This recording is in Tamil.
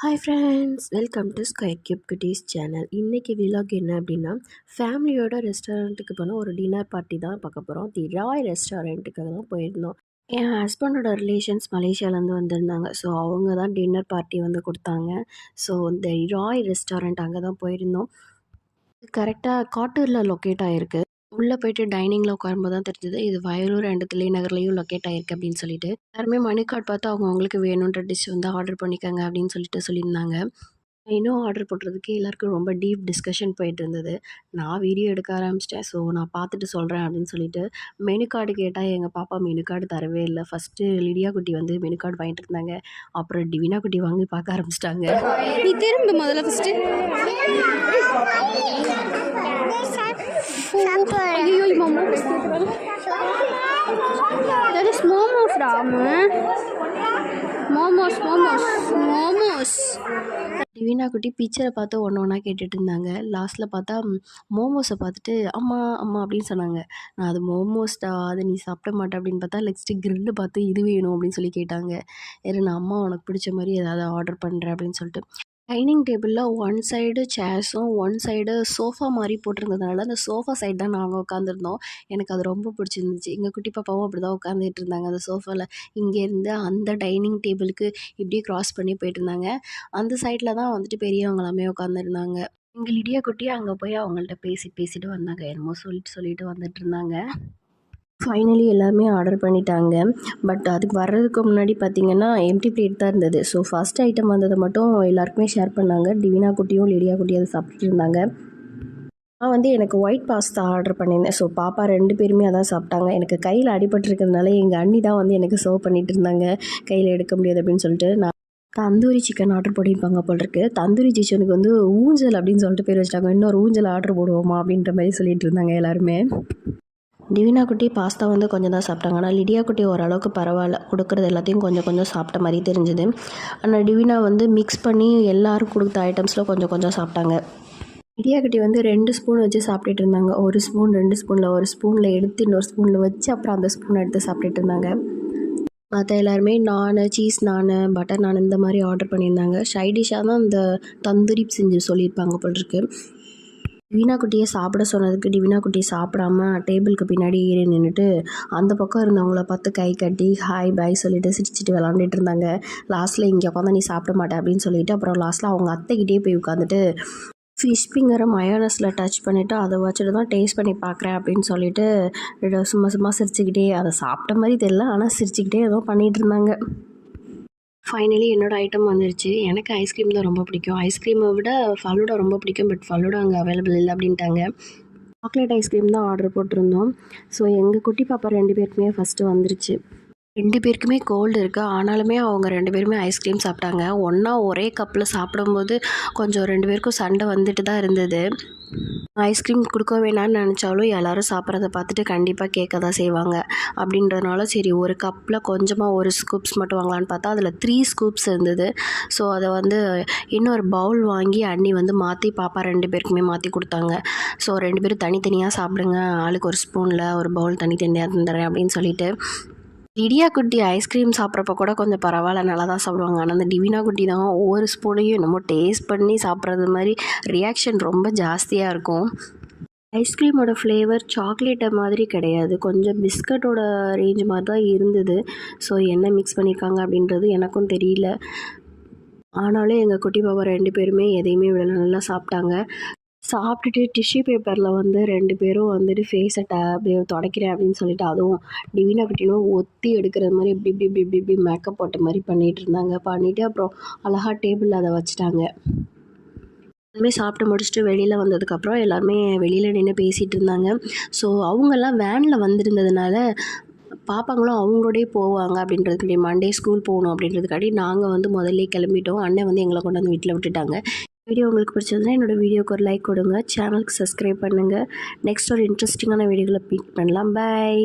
Hi friends, welcome to square cube குட்டீஸ் சேனல். இன்றைக்கி விலாக் என்ன அப்படின்னா, ஃபேமிலியோட ரெஸ்டாரண்ட்டுக்கு போனால் ஒரு டின்னர் பார்ட்டி தான் பார்க்க போகிறோம். தி ராய் ரெஸ்டாரண்ட்டுக்காக தான் போயிருந்தோம். என் ஹஸ்பண்டோட ரிலேஷன்ஸ் மலேசியாவிலேருந்து வந்திருந்தாங்க. ஸோ அவங்க தான் டின்னர் பார்ட்டி வந்து கொடுத்தாங்க. ஸோ இந்த ராய் ரெஸ்டாரண்ட் அங்கே தான் போயிருந்தோம். கரெக்டாக காட்டூரில் லொக்கேட் ஆகிருக்கு. உள்ளே போயிட்டு டைனிங்கில் உட்காரும்போது தான் தெரிஞ்சது இது வயலூர் அண்ட் தில்லை நகர்லேயும் லொக்கேட் ஆகிருக்கு அப்படின்னு சொல்லிட்டு. எல்லாருமே மணி கார்டு பார்த்து அவங்களுக்கு வேணுன்ற டிஷ் வந்து ஆர்டர் பண்ணிக்கோங்க அப்படின்னு சொல்லியிருந்தாங்க. இன்னும் ஆர்டர் போடுறதுக்கு எல்லாருக்கும் ரொம்ப டீப் டிஸ்கஷன் போயிட்டு இருந்தது. நான் வீடியோ எடுக்க ஆரம்பிச்சிட்டேன். ஸோ நான் பார்த்துட்டு சொல்கிறேன் அப்படின்னு சொல்லிட்டு மெனு கார்டு கேட்டால் எங்கள் பாப்பா மெனு கார்டு தரவே இல்லை. ஃபஸ்ட்டு லிடியா குட்டி வந்து மெனு கார்டு வாங்கிட்டு இருந்தாங்க. அப்புறம் டிவினா குட்டி வாங்கி பார்க்க ஆரம்பிச்சிட்டாங்க. நீ திரும்ப முதல்ல ஃபஸ்ட்டு. ஐயோ momos that is momos Ramu. Momos டிவினா குட்டி பிக்சரை பார்த்து ஒன்று ஒன்றா கேட்டுட்டு இருந்தாங்க. லாஸ்ட்டில் பார்த்தா மோமோஸை பார்த்துட்டு அம்மா அம்மா அப்படின்னு சொன்னாங்க. நான் அது மோமோஸ்டா, அதை நீ சாப்பிட மாட்டேன் அப்படின்னு பார்த்தா நெக்ஸ்ட்டு கிரில்லு பார்த்து இது வேணும் அப்படின்னு சொல்லி கேட்டாங்க. நான் அம்மா உனக்கு பிடிச்ச மாதிரி ஏதாவது ஆர்டர் பண்ணுறேன் அப்படின்னு சொல்லிட்டு டைனிங் டேபிளில் ஒன் சைடு சேர்ஸும் ஒன் சைடு சோஃபா மாதிரி போட்டிருந்ததுனால அந்த சோஃபா சைடு தான் நாங்கள் உட்காந்துருந்தோம். எனக்கு அது ரொம்ப பிடிச்சிருந்துச்சு. எங்கள் குட்டி பாப்பாவும் அப்படி தான் உட்காந்துட்டு இருந்தாங்க அந்த சோஃபாவில். இங்கேருந்து அந்த டைனிங் டேபிளுக்கு இப்படியே க்ராஸ் பண்ணி போயிட்டு இருந்தாங்க. அந்த சைடில் தான் வந்துட்டு பெரியவங்களாமே உட்காந்துருந்தாங்க. எங்கள் லிடியா குட்டி அங்கே போய் அவங்கள்ட்ட பேசிட்டு வந்தாங்க. என்னமோ சொல்லிட்டு வந்துட்டு இருந்தாங்க. ஃபைனலி எல்லாமே ஆர்டர் பண்ணிட்டாங்க. பட் அதுக்கு வர்றதுக்கு முன்னாடி பார்த்திங்கன்னா எம்டி பிளேட் தான் இருந்தது. ஸோ ஃபஸ்ட் ஐட்டம் வந்ததை மட்டும் எல்லாருக்குமே ஷேர் பண்ணாங்க. டிவினா குட்டியும் லிடியா குட்டியும் அதை சாப்பிட்டுட்டு இருந்தாங்க. நான் வந்து எனக்கு ஒயிட் பாஸ்தா ஆர்டர் பண்ணியிருந்தேன். ஸோ பாப்பா 2 பேருமே அதான் சாப்பிட்டாங்க. எனக்கு கையில் அடிபட்டுருக்கிறதுனால எங்கள் அண்ணி தான் வந்து எனக்கு சர்வ் பண்ணிகிட்டு இருந்தாங்க. கையில் எடுக்க முடியாது அப்படின்னு சொல்லிட்டு. நான் தந்தூரி சிக்கன் ஆர்டர் பண்ணியிருப்பாங்க போல் இருக்குது. தந்தூரி சிக்கனுக்கு வந்து ஊஞ்சல் அப்படின்னு சொல்லிட்டு பேர் வச்சுட்டாங்க. இன்னொரு ஊஞ்சல் ஆர்டர் போடுவோமா அப்படின்ற மாதிரி சொல்லிட்டு இருந்தாங்க எல்லாருமே. டிவினா குட்டி பாஸ்தா வந்து கொஞ்சம் தான் சாப்பிட்டாங்க. ஆனால் லிடியா குட்டி ஓரளவுக்கு பரவாயில்ல, கொடுக்குறது எல்லாத்தையும் கொஞ்சம் சாப்பிட்ட மாதிரி தெரிஞ்சுது. ஆனால் டிவினா வந்து மிக்ஸ் பண்ணி எல்லோரும் கொடுத்த ஐட்டம்ஸில் கொஞ்சம் சாப்பிட்டாங்க. லிடியா குட்டி வந்து 2 ஸ்பூன் வச்சு சாப்பிட்டுட்டு இருந்தாங்க. 1 ஸ்பூன் 2 ஸ்பூனில் ஒரு ஸ்பூனில் எடுத்து இன்னொரு ஸ்பூனில் வச்சு அப்புறம் அந்த ஸ்பூனை எடுத்து சாப்பிட்டுட்டு இருந்தாங்க. மற்ற எல்லாருமே நான், சீஸ் நான், பட்டர் நான் இந்த மாதிரி ஆர்டர் பண்ணியிருந்தாங்க. சைடிஷாக தான் இந்த தந்தூரி செஞ்சு சொல்லியிருப்பாங்க போல் இருக்குது. டிவினா குட்டியை சாப்பிட சொன்னதுக்கு டிவினா குட்டி சாப்பிடாம டேபிளுக்கு பின்னாடி ஏறி நின்றுட்டு அந்த பக்கம் இருந்தவங்கள பார்த்து கை கட்டி ஹாய் பாய் சொல்லிட்டு சிரிச்சிட்டு விளாண்டுட்டு இருந்தாங்க. லாஸ்ட்டில் இங்கே உட்காந்து நீ சாப்பிட மாட்டேன் அப்படின்னு சொல்லிட்டு அப்புறம் லாஸ்ட்டில் அவங்க அத்தைக்கிட்டே போய் உட்காந்துட்டு ஃபிஷ் ஃபிங்கரை மயோனஸில் டச் பண்ணிவிட்டு அதை வச்சுட்டு தான் டேஸ்ட் பண்ணி பார்க்குறேன் அப்படின்னு சொல்லிட்டு சும்மா சிரிச்சுக்கிட்டே, அதை சாப்பிட்ட மாதிரி தெரியல ஆனால் சிரிச்சுக்கிட்டே ஏதோ பண்ணிகிட்டு இருந்தாங்க. ஃபைனலி என்னோடய ஐட்டம் வந்துருச்சு. எனக்கு ஐஸ்கிரீம் தான் ரொம்ப பிடிக்கும். ஐஸ்கிரீமை விட ஃபலூடா ரொம்ப பிடிக்கும். பட் ஃபலூடா அங்கே அவைலபிள் இல்லை அப்படின்ட்டாங்க. சாக்லேட் ஐஸ்கிரீம் தான் ஆர்டர் போட்டிருந்தோம். ஸோ எங்கள் குட்டி பாப்பா 2 பேருக்குமே ஃபஸ்ட்டு வந்துருச்சு. 2 பேருக்குமே கோல்டு இருக்குது. ஆனாலுமே அவங்க 2 பேருமே ஐஸ்கிரீம் சாப்பிட்டாங்க. ஒன்றா ஒரே கப்பில் சாப்பிடும்போது கொஞ்சம் 2 பேருக்கும் சண்டை வந்துட்டு தான் இருந்தது. ஐஸ்கிரீம் கொடுக்க வேணான்னு நினச்சாலும் எல்லோரும் சாப்பிட்றத பார்த்துட்டு கண்டிப்பாக கேட்க தான் செய்வாங்க. அப்படின்றதுனால சரி ஒரு கப்பில் கொஞ்சமாக ஒரு ஸ்கூப்ஸ் மட்டும் வாங்கலான்னு பார்த்தா அதில் 3 ஸ்கூப்ஸ் இருந்தது. ஸோ அதை வந்து இன்னொரு பவுல் வாங்கி அண்ணி வந்து மாற்றி பாப்பா 2 பேருக்குமே மாற்றி கொடுத்தாங்க. ஸோ 2 பேரும் தனித்தனியாக சாப்பிடுங்க, ஆளுக்கு ஒரு ஸ்பூனில் ஒரு பவுல் தனித்தனியாக தந்துடுறேன் அப்படின்னு சொல்லிட்டு. லிடியா குட்டி ஐஸ்கிரீம் சாப்பிட்றப்ப கூட கொஞ்சம் பரவாயில்ல, நல்லா தான் சாப்பிடுவாங்க. ஆனால் அந்த டிவினா குட்டி தான் ஒவ்வொரு ஸ்பூனையும் என்னமோ டேஸ்ட் பண்ணி சாப்பிட்றது மாதிரி ரியாக்ஷன் ரொம்ப ஜாஸ்தியாக இருக்கும். ஐஸ்கிரீமோட ஃப்ளேவர் சாக்லேட்டை மாதிரி கிடையாது, கொஞ்சம் பிஸ்கட்டோட ரேஞ்ச் மாதிரி தான் இருந்தது. ஸோ என்ன மிக்ஸ் பண்ணியிருக்காங்க அப்படின்றது எனக்கும் தெரியல. ஆனாலும் எங்கள் குட்டி பாப்பா 2 பேருமே எதையுமே விடல, நல்லா சாப்பிட்டாங்க. சாப்பிட்டுட்டு டிஷ்யூ பேப்பரில் வந்து 2 பேரும் வந்துட்டு ஃபேஸை அப்படியே துடைக்கிறேன் அப்படின்னு சொல்லிட்டு அதுவும் டிவினா குட்டியும் ஒத்தி எடுக்கிறது மாதிரி இப்படி மேக்கப் போட்ட மாதிரி பண்ணிகிட்டு இருந்தாங்க. பண்ணிவிட்டு அப்புறம் அழகாக டேபிளில் அதை வச்சுட்டாங்க. எல்லாருமே சாப்பிட்டு முடிச்சுட்டு வெளியில் வந்ததுக்கப்புறம் எல்லாருமே வெளியில் நின்று பேசிகிட்டு இருந்தாங்க. ஸோ அவங்கெல்லாம் வேனில் வந்திருந்ததுனால பாப்பாங்களும் அவங்களோடய போவாங்க அப்படின்றதுக்காண்டி மண்டே ஸ்கூல் போகணும் அப்படின்றதுக்காண்டி நாங்கள் வந்து முதல்ல கிளம்பிட்டோம். அண்ணன் வந்து எங்களை கொண்டு வந்து வீட்டில் விட்டுட்டாங்க. வீடியோ உங்களுக்கு பிடிச்சதுன்னா என்னோடய வீடியோக்கு ஒரு லைக் கொடுங்க, சேனலுக்கு சப்ஸ்கிரைப் பண்ணுங்கள். நெக்ஸ்ட் ஒரு இன்ட்ரெஸ்டிங்கான வீடியோவில் மீட் பண்ணலாம். பை.